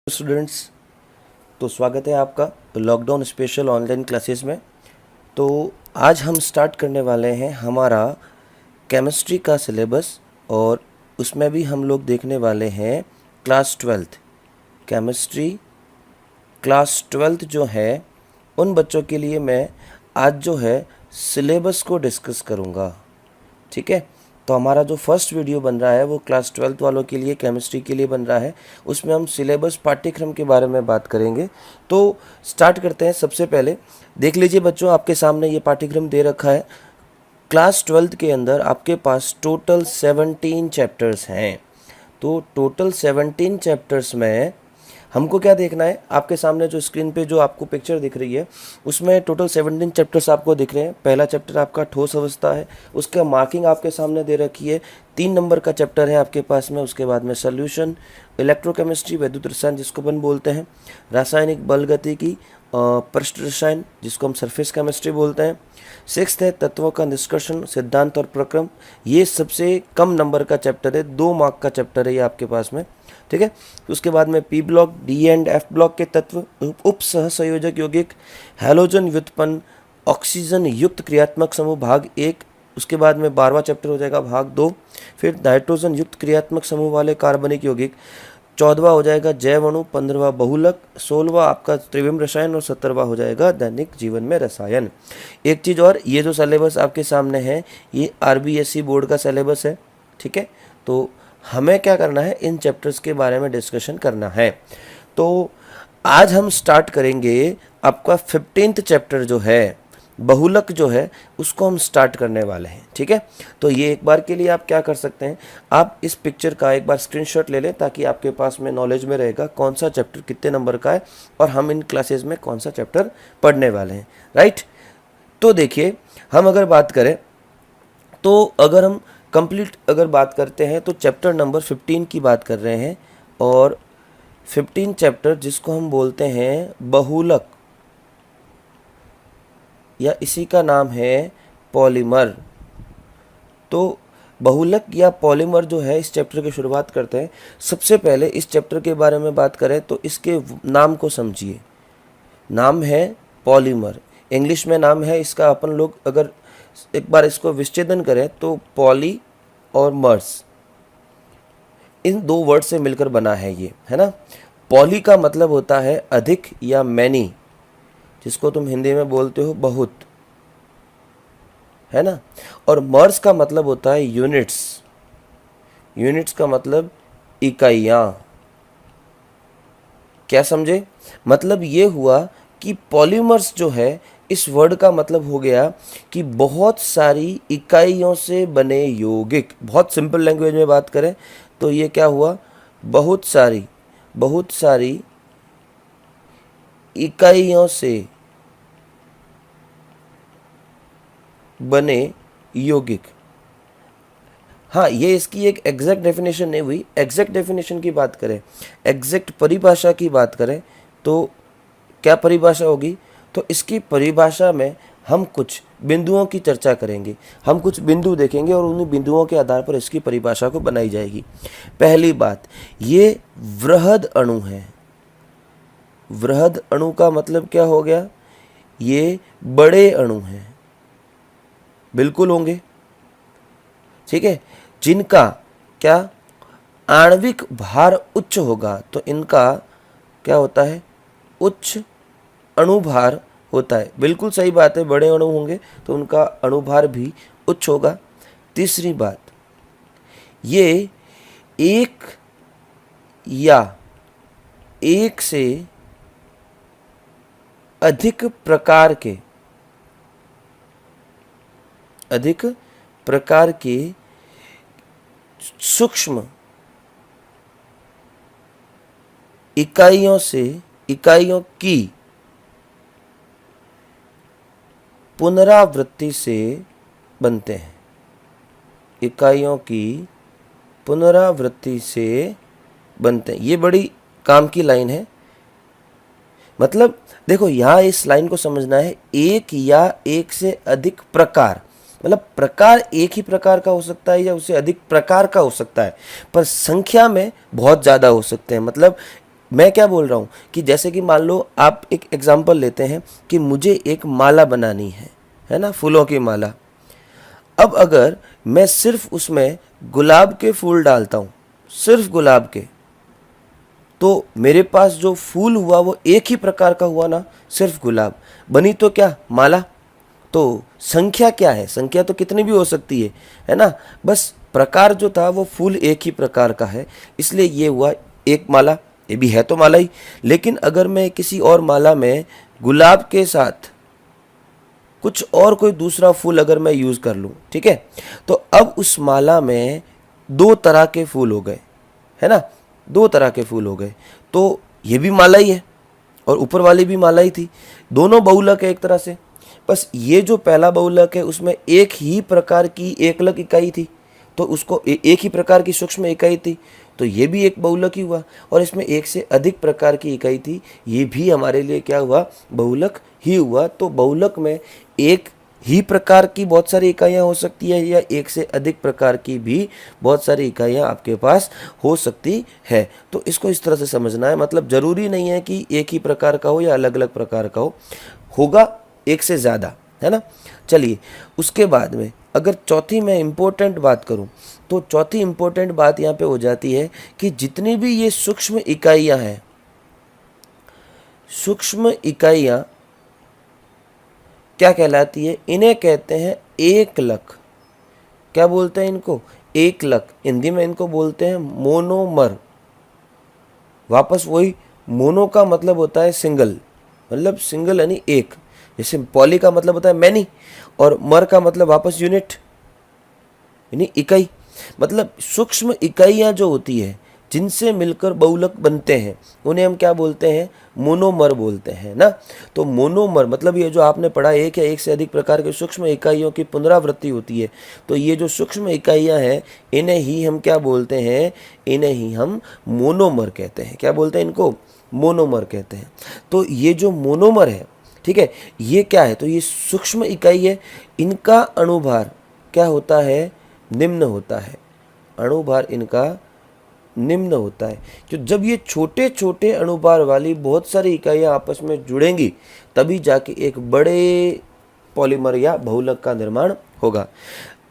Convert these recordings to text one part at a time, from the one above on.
Students, तो स्वागत है आपका लॉकडाउन स्पेशल ऑनलाइन क्लासेस में। तो आज हम स्टार्ट करने वाले हैं हमारा केमिस्ट्री का सिलेबस, और उसमें भी हम लोग देखने वाले हैं class 12th chemistry. Class 12th जो है उन बच्चों के लिए मैं आज जो है सिलेबस को डिस्कस करूँगा। ठीक है, तो हमारा जो फर्स्ट वीडियो बन रहा है वो क्लास 12th वालों के लिए, केमिस्ट्री के लिए बन रहा है। उसमें हम सिलेबस पाठ्यक्रम के बारे में बात करेंगे। तो स्टार्ट करते हैं। सबसे पहले देख लीजिए बच्चों, आपके सामने ये पाठ्यक्रम दे रखा है। क्लास 12th के अंदर आपके पास टोटल 17 चैप्टर्स हैं। तो टोटल 17 चैप्टर्स में हमको क्या देखना है, आपके सामने जो स्क्रीन पे जो आपको पिक्चर दिख रही है उसमें टोटल 17 चैप्टर्स आपको दिख रहे हैं। पहला चैप्टर आपका ठोस अवस्था है, उसका मार्किंग आपके सामने दे रखी है। 3 नंबर का चैप्टर है आपके पास में। उसके बाद में सॉल्यूशन, इलेक्ट्रोकेमिस्ट्री, वैद्युत रसायन जिसको अपन बोलते हैं, रासायनिक बल गतिकी, पृष्ठ रसायन जिसको हम सरफेस केमिस्ट्री बोलते हैं। 6th है तत्वों का निष्कर्षण, सिद्धांत और प्रक्रम। ये सबसे कम नंबर का चैप्टर है, 2 मार्क का चैप्टर है ये आपके पास में। ठीक है, उसके बाद में P block, D and F block के तत्व, उप सह संयोजक यौगिक, हैलोजन व्युत्पन्न, ऑक्सीजन युक्त क्रियात्मक समूह भाग 1। उसके बाद में 12वां चैप्टर हो जाएगा भाग 2। फिर नाइट्रोजन युक्त क्रियात्मक समूह वाले कार्बनिक यौगिक। 14वां हो जाएगा जैव अणु, 15वां बहुलक, 16वां आपका त्रिविम रसायन और 17वां हो जाएगा दैनिक जीवन में रसायन। एक चीज़ और, ये जो सिलेबस आपके सामने है ये आरबीएसई बोर्ड का सिलेबस है। ठीक है, तो हमें क्या करना है, इन चैप्टर्स के बारे में डिस्कशन करना है। तो आज हम स्टार्ट करेंगे आपका 15th चैप्टर जो है, बहुलक जो है, उसको हम स्टार्ट करने वाले हैं। ठीक है, तो ये एक बार के लिए आप क्या कर सकते हैं, आप इस पिक्चर का एक बार स्क्रीनशॉट ले लें ताकि आपके पास में नॉलेज में रहेगा कौन सा चैप्टर कितने नंबर का है और हम इन क्लासेस में कौन सा चैप्टर पढ़ने वाले हैं। राइट, तो देखिए, हम अगर बात करें तो अगर हम कंप्लीट अगर बात करते हैं तो चैप्टर नंबर 15 की बात कर रहे हैं, और 15 चैप्टर जिसको हम बोलते हैं बहुलक, या इसी का नाम है पॉलीमर। तो बहुलक या पॉलीमर जो है, इस चैप्टर की शुरुआत करते हैं। सबसे पहले इस चैप्टर के बारे में बात करें तो इसके नाम को समझिए। नाम है पॉलीमर, इंग्लिश में नाम है इसका, अपन लोग अगर एक बार इसको विच्छेदन करें तो पॉली और मर्स, इन 2 वर्ड से मिलकर बना है ये, है ना। पॉली का मतलब होता है अधिक या मैनी, जिसको तुम हिंदी में बोलते हो बहुत, है ना। और मर्स का मतलब होता है यूनिट्स। यूनिट्स का मतलब इकाइयाँ। क्या समझे, मतलब ये हुआ कि पॉलीमर्स जो है, इस वर्ड का मतलब हो गया कि बहुत सारी इकाइयों से बने यौगिक। बहुत सिंपल लैंग्वेज में बात करें तो ये क्या हुआ, बहुत सारी इकाइयों से बने यौगिक। हाँ, ये इसकी एक एग्जैक्ट डेफिनेशन नहीं हुई। एग्जैक्ट डेफिनेशन की बात करें, एग्जैक्ट परिभाषा की बात करें तो क्या परिभाषा होगी, तो इसकी परिभाषा में हम कुछ बिंदुओं की चर्चा करेंगे। हम कुछ बिंदु देखेंगे और उन बिंदुओं के आधार पर इसकी परिभाषा को बनाई जाएगी। पहली बात, ये वृहद अणु है। वृहद अणु का मतलब क्या हो गया, ये बड़े अणु हैं, बिल्कुल होंगे। ठीक है, जिनका क्या आणविक भार उच्च होगा, तो इनका क्या होता है, उच्च अणुभार होता है। बिल्कुल सही बात है, बड़े अणु होंगे तो उनका अणुभार भी उच्च होगा। तीसरी बात, ये एक या एक से अधिक प्रकार के सूक्ष्म इकाइयों की पुनरावृत्ति से बनते हैं। इकाइयों की पुनरावृत्ति से बनते हैं। ये बड़ी काम की लाइन है। मतलब देखो, यहाँ इस लाइन को समझना है, एक या एक से अधिक प्रकार, मतलब प्रकार एक ही प्रकार का हो सकता है या उससे अधिक प्रकार का हो सकता है, पर संख्या में बहुत ज़्यादा हो सकते हैं। मतलब मैं क्या बोल रहा हूँ कि जैसे कि मान लो आप एक एग्जांपल लेते हैं कि मुझे एक माला बनानी है ना, फूलों की माला। अब अगर मैं सिर्फ उसमें गुलाब के फूल डालता हूँ, सिर्फ गुलाब के, तो मेरे पास जो फूल हुआ वो एक ही प्रकार का हुआ ना, सिर्फ गुलाब। बनी तो क्या, माला। तो संख्या क्या है, संख्या तो कितनी भी हो सकती है ना, बस प्रकार जो था वो फूल एक ही प्रकार का है, इसलिए ये हुआ एक माला। ये भी है तो माला ही, लेकिन अगर मैं किसी और माला में गुलाब के साथ कुछ और कोई दूसरा फूल अगर मैं यूज़ कर लूँ, ठीक है, तो अब उस माला में दो तरह के फूल हो गए, है ना, दो तरह के फूल हो गए। तो ये भी माला ही है और ऊपर वाली भी माला ही थी, दोनों बहुलक है एक तरह से। बस ये जो पहला बहुलक है उसमें एक ही प्रकार की एकलक इकाई थी, तो उसको एक ही प्रकार की सूक्ष्म इकाई थी, तो ये भी एक बहुलक ही हुआ। और इसमें एक से अधिक प्रकार की इकाई थी, ये भी हमारे लिए क्या हुआ, बहुलक ही हुआ। तो बहुलक में एक ही प्रकार की बहुत सारी इकाइयाँ हो सकती है या एक से अधिक प्रकार की भी बहुत सारी इकाइयाँ आपके पास हो सकती है। तो इसको इस तरह से समझना है, मतलब ज़रूरी नहीं है कि एक ही प्रकार का हो या अलग अलग प्रकार का हो, होगा एक से ज़्यादा, है ना। चलिए, उसके बाद में अगर चौथी मैं इम्पोर्टेंट बात करूं, तो चौथी इम्पोर्टेंट बात यहाँ पे हो जाती है कि जितनी भी ये सूक्ष्म इकाइयाँ हैं, सूक्ष्म इकाइयाँ क्या कहलाती है, इन्हें कहते हैं एकलक। क्या बोलते हैं इनको, एकलक। हिंदी में इनको बोलते हैं मोनोमर। वापस वही, मोनो का मतलब होता है सिंगल, मतलब सिंगल यानी एक, जैसे पॉली का मतलब होता है मैनी, और मर का मतलब वापस यूनिट यानी इकाई। मतलब सूक्ष्म इकाइयाँ जो होती है जिनसे मिलकर बहुलक बनते हैं उन्हें हम क्या बोलते हैं, मोनोमर बोलते हैं ना। तो मोनोमर मतलब ये जो आपने पढ़ा, एक या एक से अधिक प्रकार के सूक्ष्म इकाइयों की पुनरावृत्ति होती है, तो ये जो सूक्ष्म इकाइयाँ हैं इन्हें ही हम क्या बोलते हैं, इन्हें ही हम मोनोमर कहते हैं। क्या बोलते हैं इनको, मोनोमर कहते हैं। तो ये जो मोनोमर है, ठीक है, ये क्या है, तो ये सूक्ष्म इकाई है, इनका अणुभार क्या होता है, निम्न होता है। अणुभार इनका निम्न होता है। तो जब ये छोटे छोटे अणुभार वाली बहुत सारी इकाइयाँ आपस में जुड़ेंगी तभी जाके एक बड़े पॉलीमर या बहुलक का निर्माण होगा।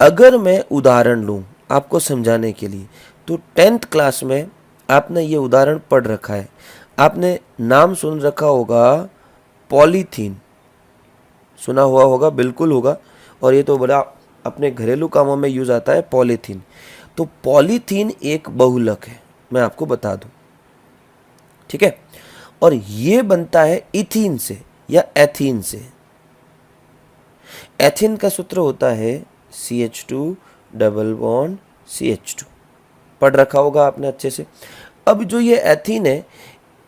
अगर मैं उदाहरण लूँ आपको समझाने के लिए, तो 10th क्लास में आपने ये उदाहरण पढ़ रखा है, आपने नाम सुन रखा होगा पॉलीथीन, सुना हुआ होगा, बिल्कुल होगा, और ये तो बड़ा अपने घरेलू कामों में यूज आता है पॉलीथीन। तो पॉलीथीन एक बहुलक है, मैं आपको बता दूं, ठीक है, और ये बनता है इथीन से या एथीन से। एथीन का सूत्र होता है CH2 डबल बॉन्ड CH2, पढ़ रखा होगा आपने अच्छे से। अब जो ये एथीन है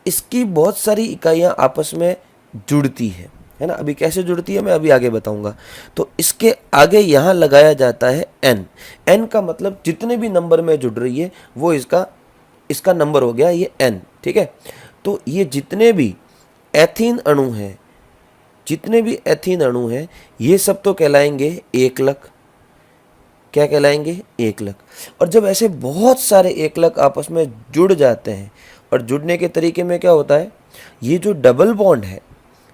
इसकी बहुत सारी इकाइयाँ आपस में जुड़ती है ना। अभी कैसे जुड़ती है मैं अभी आगे बताऊंगा। तो इसके आगे यहाँ लगाया जाता है N। N का मतलब जितने भी नंबर में जुड़ रही है वो इसका नंबर हो गया ये N, ठीक है। तो ये जितने भी एथीन अणु हैं, जितने भी एथीन अणु हैं, ये सब तो कहलाएंगे एकलक। क्या कहलाएंगे, एकलक। और जब ऐसे बहुत सारे एकलक आपस में जुड़ जाते हैं, और जुड़ने के तरीके में क्या होता है, ये जो डबल बॉन्ड है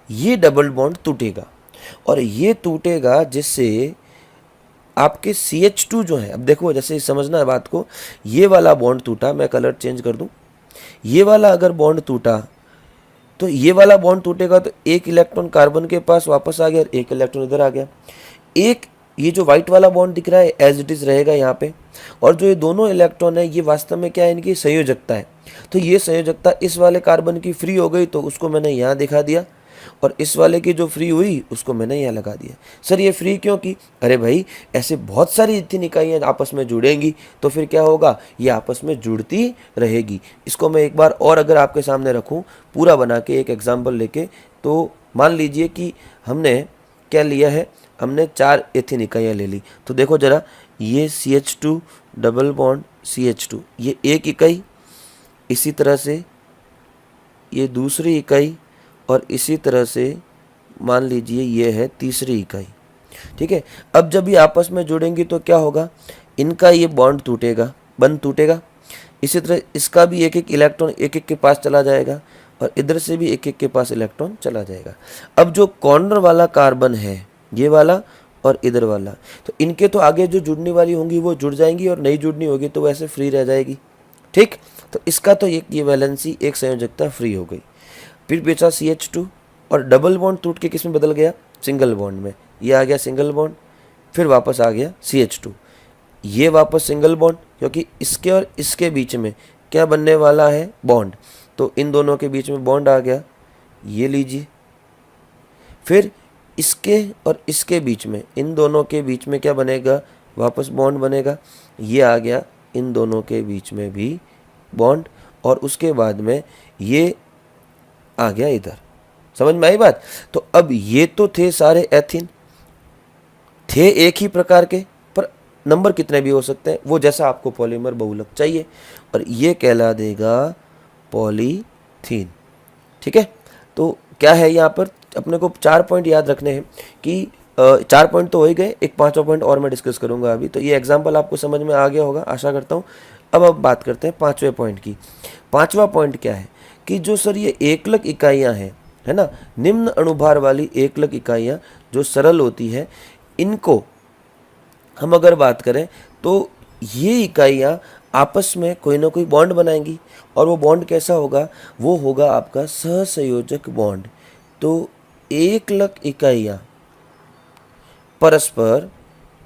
ये डबल बॉन्ड टूटेगा, और ये टूटेगा जिससे आपके CH2 जो है, अब देखो जैसे समझना है बात को, ये वाला बॉन्ड टूटा, मैं कलर चेंज कर दूं, ये वाला अगर बॉन्ड टूटा तो ये वाला बॉन्ड टूटेगा तो एक इलेक्ट्रॉन कार्बन के पास वापस आ गया, एक इलेक्ट्रॉन इधर आ गया। एक ये जो व्हाइट वाला बॉन्ड दिख रहा है एज इट इज रहेगा यहाँ पे, और जो ये दोनों इलेक्ट्रॉन है ये वास्तव में क्या है, इनकी संयोजकता है। तो ये संयोजकता इस वाले कार्बन की फ्री हो गई तो उसको मैंने यहाँ दिखा दिया, और इस वाले की जो फ्री हुई उसको मैंने यहाँ लगा दिया। सर ये फ्री क्यों की, अरे भाई ऐसे बहुत सारी इतनी इकाइयाँ आपस में जुड़ेंगी तो फिर क्या होगा, ये आपस में जुड़ती रहेगी। इसको मैं एक बार और अगर आपके सामने रखूँ पूरा बना के एक एग्जाम्पल लेके, तो मान लीजिए कि हमने क्या लिया है, हमने 4 एथीन इकाइयाँ ले ली। तो देखो जरा, ये CH2 डबल बॉन्ड CH2 ये एक इकाई, इसी तरह से ये दूसरी इकाई, और इसी तरह से मान लीजिए ये है तीसरी इकाई, ठीक है। अब जब ये आपस में जुड़ेंगी तो क्या होगा, इनका ये बॉन्ड टूटेगा, बंद टूटेगा, इसी तरह इसका भी एक एक इलेक्ट्रॉन एक एक के पास चला जाएगा और इधर से भी एक एक के पास इलेक्ट्रॉन चला जाएगा। अब जो कॉर्नर वाला कार्बन है, ये वाला और इधर वाला, तो इनके तो आगे जो जुड़ने वाली होंगी वो जुड़ जाएंगी और नहीं जुड़नी होगी तो वैसे फ्री रह जाएगी। ठीक, तो इसका तो एक ये वैलेंसी, एक संयोजकता फ्री हो गई। फिर बेचा CH2 और डबल बॉन्ड टूट के किस में बदल गया, सिंगल बॉन्ड में। ये आ गया सिंगल बॉन्ड, फिर वापस आ गया CH2, ये वापस सिंगल बॉन्ड, क्योंकि इसके और इसके बीच में क्या बनने वाला है, बॉन्ड, तो इन दोनों के बीच में बॉन्ड आ गया, ये लीजिए। फिर इसके और इसके बीच में, इन दोनों के बीच में क्या बनेगा, वापस बॉन्ड बनेगा, ये आ गया इन दोनों के बीच में भी बॉन्ड, और उसके बाद में ये आ गया इधर। समझ में आई बात। तो अब ये तो थे सारे एथिन, थे एक ही प्रकार के, पर नंबर कितने भी हो सकते हैं, वो जैसा आपको पॉलीमर बहुलक चाहिए, और ये कहला देगा पॉलीथीन। ठीक है, तो क्या है यहाँ पर अपने को 4 पॉइंट याद रखने हैं कि 4 पॉइंट तो हो ही गए, एक 5वां पॉइंट और मैं डिस्कस करूंगा अभी। तो ये एग्जाम्पल आपको समझ में आ गया होगा, आशा करता हूँ। अब बात करते हैं 5वें पॉइंट की। 5वां पॉइंट क्या है कि जो सर ये एकलक इकाइयाँ हैं, है ना, निम्न अणुभार वाली एकलक इकाइयाँ जो सरल होती है, इनको हम अगर बात करें तो ये इकाइयाँ आपस में कोई ना कोई बॉन्ड बनाएंगी, और वो बॉन्ड कैसा होगा, वो होगा आपका सहसंयोजक बॉन्ड। तो एकलक इकाइयाँ परस्पर,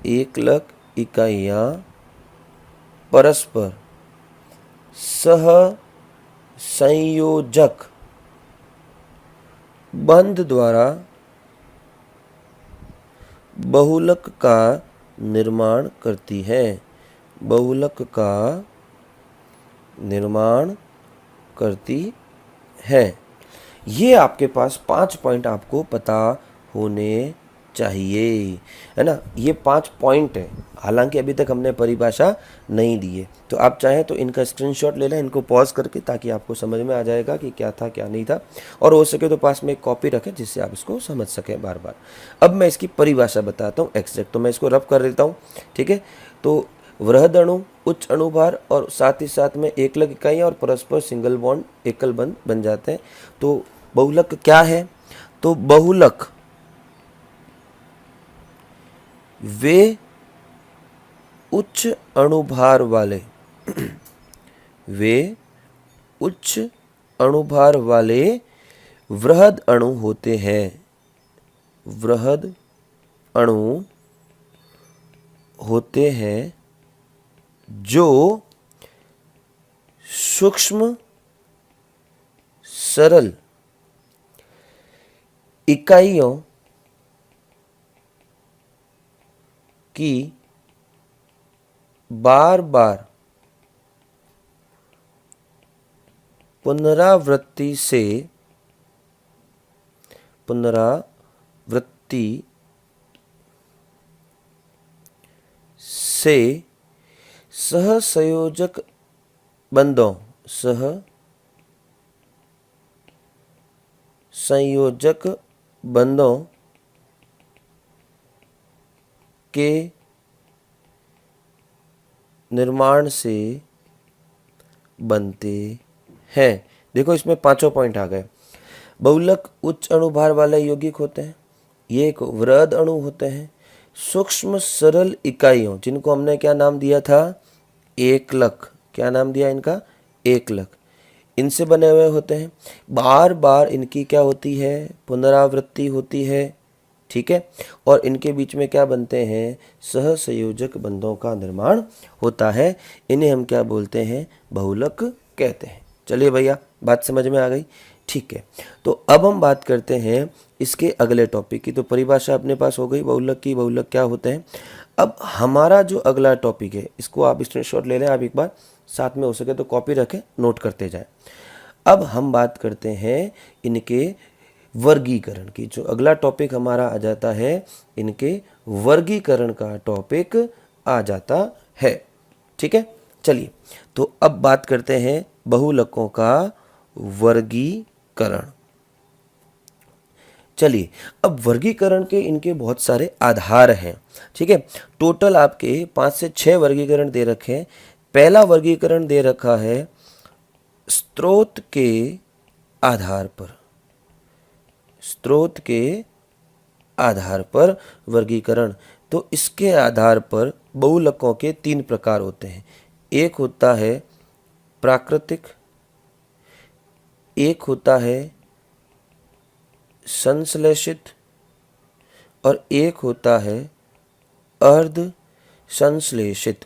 एकलक इकाइयाँ परस्पर सहसंयोजक बंध द्वारा बहुलक का निर्माण करती है, बहुलक का निर्माण करती है। ये आपके पास 5 पॉइंट आपको पता होने चाहिए, है ना। ये 5 पॉइंट है, हालांकि अभी तक हमने परिभाषा नहीं दी है, तो आप चाहें तो इनका स्क्रीनशॉट ले लें, इनको पॉज करके, ताकि आपको समझ में आ जाएगा कि क्या था क्या नहीं था, और हो सके तो पास में एक कॉपी रखें जिससे आप इसको समझ सकें बार बार। अब मैं इसकी परिभाषा बताता हूँ एग्जैक्ट, तो मैं इसको रफ कर देता हूँ। ठीक है, तो वृहद अणु, उच्च अणुभार और साथ ही साथ में एकलक इकाइयाँ और परस्पर सिंगल बॉन्ड एकल बंध बन जाते हैं। तो बहुलक क्या है, तो बहुलक वे उच्च अणुभार वाले वे उच्च अणुभार वाले वृहद अणु होते हैं, वृहद अणु होते हैं जो सूक्ष्म सरल इकाइयों की बार बार पुनरावृत्ति से सहसंयोजक बंधों के निर्माण से बनते हैं। देखो इसमें 5 पॉइंट आ गए। बहुलक उच्च अणुभार वाले यौगिक होते हैं, ये एक वृहद अणु होते हैं, सूक्ष्म सरल इकाइयों, जिनको हमने क्या नाम दिया था, एकलक। क्या नाम दिया इनका, एकलक। इनसे बने हुए होते हैं, बार बार इनकी क्या होती है, पुनरावृत्ति होती है। ठीक है, और इनके बीच में क्या बनते हैं, सहसंयोजक बंधों का निर्माण होता है। इन्हें हम क्या बोलते हैं, बहुलक कहते हैं। चलिए भैया, बात समझ में आ गई। ठीक है, तो अब हम बात करते हैं इसके अगले टॉपिक की। तो परिभाषा अपने पास हो गई बहुलक की, बहुलक क्या होते हैं। अब हमारा जो अगला टॉपिक है, इसको आप स्क्रीनशॉट ले लें, आप एक बार साथ में हो सके तो कॉपी रखें, नोट करते जाएं। अब हम बात करते हैं इनके वर्गीकरण की। जो अगला टॉपिक हमारा आ जाता है, इनके वर्गीकरण का टॉपिक आ जाता है। ठीक है, चलिए तो अब बात करते हैं बहुलकों का वर्गीकरण। चलिए, अब वर्गीकरण के इनके बहुत सारे आधार हैं। ठीक है, टोटल आपके 5 से 6 वर्गीकरण दे रखे हैं। पहला वर्गीकरण दे रखा है स्रोत के आधार पर, स्रोत के आधार पर वर्गीकरण। तो इसके आधार पर बहुलकों के 3 प्रकार होते हैं। एक होता है प्राकृतिक, एक होता है संश्लेषित और एक होता है अर्ध संश्लेषित।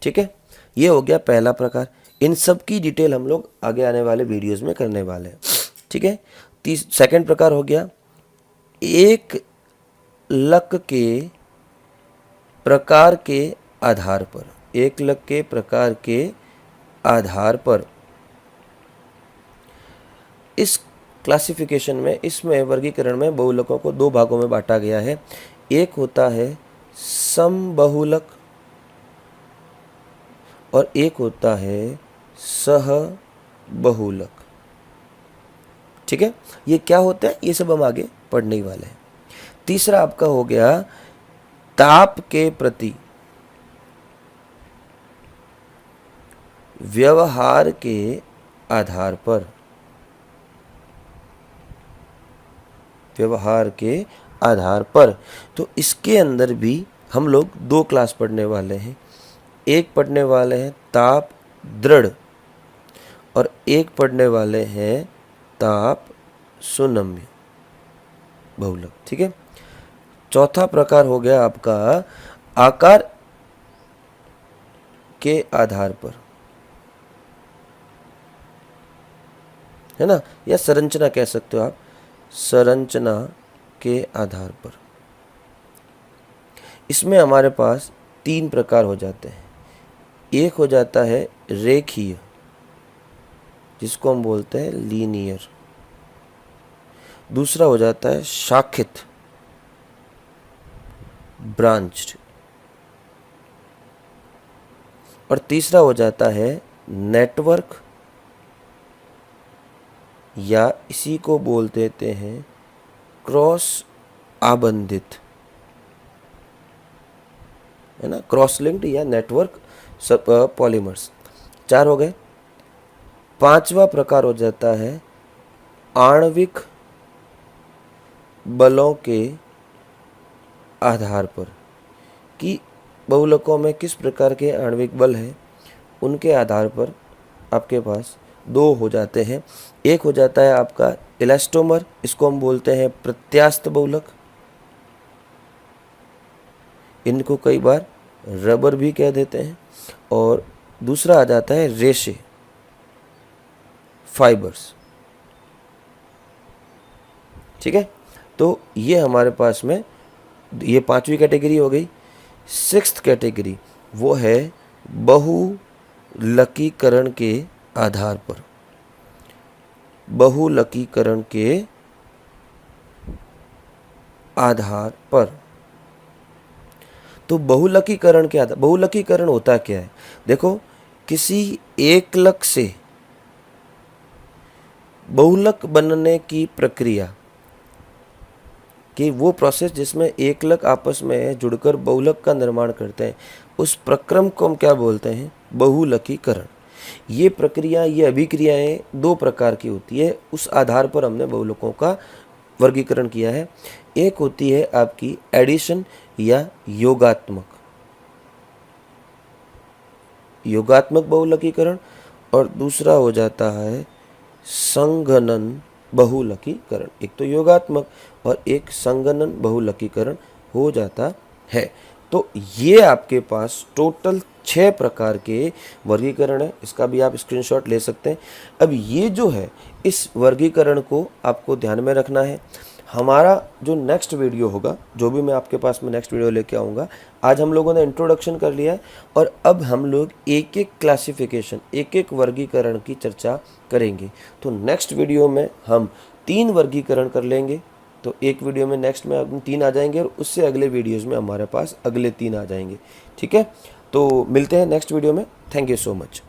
ठीक है, ये हो गया पहला प्रकार। इन सब की डिटेल हम लोग आगे आने वाले वीडियोस में करने वाले हैं। ठीक है, सेकंड प्रकार हो गया एक लक के प्रकार के आधार पर, एक लक के प्रकार के आधार पर। इस क्लासिफिकेशन में, इसमें वर्गीकरण में बहुलकों को 2 भागों में बांटा गया है। एक होता है समबहुलक और एक होता है सहबहुलक। ठीक है, ये क्या होता है ये सब हम आगे पढ़ने ही वाले हैं। तीसरा आपका हो गया ताप के प्रति व्यवहार के आधार पर, व्यवहार के आधार पर। तो इसके अंदर भी हम लोग 2 क्लास पढ़ने वाले हैं। एक पढ़ने वाले हैं ताप दृढ़ और एक पढ़ने वाले हैं ताप सुनम्य बहुलक। ठीक है, चौथा प्रकार हो गया आपका आकार के आधार पर, है ना, या संरचना कह सकते हो आप, संरचना के आधार पर। इसमें हमारे पास 3 प्रकार हो जाते हैं। एक हो जाता है रेखीय, जिसको हम बोलते हैं लीनियर। दूसरा हो जाता है शाखित, ब्रांच्ड। और तीसरा हो जाता है नेटवर्क, या इसी को बोल देते हैं क्रॉस आबंधित, है ना, क्रॉस लिंक्ड या नेटवर्क सब पॉलीमर्स। 4 हो गए। 5वां प्रकार हो जाता है आणविक बलों के आधार पर, कि बहुलकों में किस प्रकार के आणविक बल हैं, उनके आधार पर आपके पास 2 हो जाते हैं। एक हो जाता है आपका इलास्टोमर, इसको हम बोलते हैं प्रत्यास्थ बहुलक, इनको कई बार रबर भी कह देते हैं। और दूसरा आ जाता है रेशे, फाइबर्स। ठीक है, तो ये हमारे पास में ये 5वीं कैटेगरी हो गई। 6th कैटेगरी वो है बहुलकीकरण के आधार पर, बहुलकीकरण के आधार पर। तो बहुलकीकरण के आधार, बहुलकीकरण होता क्या है? देखो, किसी एकलक से बहुलक बनने की प्रक्रिया, कि वो प्रोसेस जिसमें एकलक आपस में जुड़कर बहुलक का निर्माण करते हैं, उस प्रक्रम को हम क्या बोलते हैं? बहुलकीकरण। ये प्रक्रिया, ये अभिक्रियाएं 2 प्रकार की होती है। उस आधार पर हमने बहुलकों का वर्गीकरण किया है। एक होती है आपकी एडिशन या योगात्मक बहुलकीकरण, और दूसरा हो जाता है संघनन बहुलकीकरण। एक तो योगात्मक और एक संघनन बहुलकीकरण हो जाता है। तो ये आपके पास टोटल 6 प्रकार के वर्गीकरण है। इसका भी आप स्क्रीनशॉट ले सकते हैं। अब ये जो है, इस वर्गीकरण को आपको ध्यान में रखना है। हमारा जो नेक्स्ट वीडियो होगा, जो भी मैं आपके पास में नेक्स्ट वीडियो लेके आऊँगा, आज हम लोगों ने इंट्रोडक्शन कर लिया है और अब हम लोग एक एक क्लासिफिकेशन, एक एक वर्गीकरण की चर्चा करेंगे। तो नेक्स्ट वीडियो में हम 3 वर्गीकरण कर लेंगे। तो एक वीडियो में नेक्स्ट में 3 आ जाएंगे और उससे अगले वीडियोज़ में हमारे पास अगले 3 आ जाएंगे। ठीक है, तो मिलते हैं नेक्स्ट वीडियो में। Thank you so much.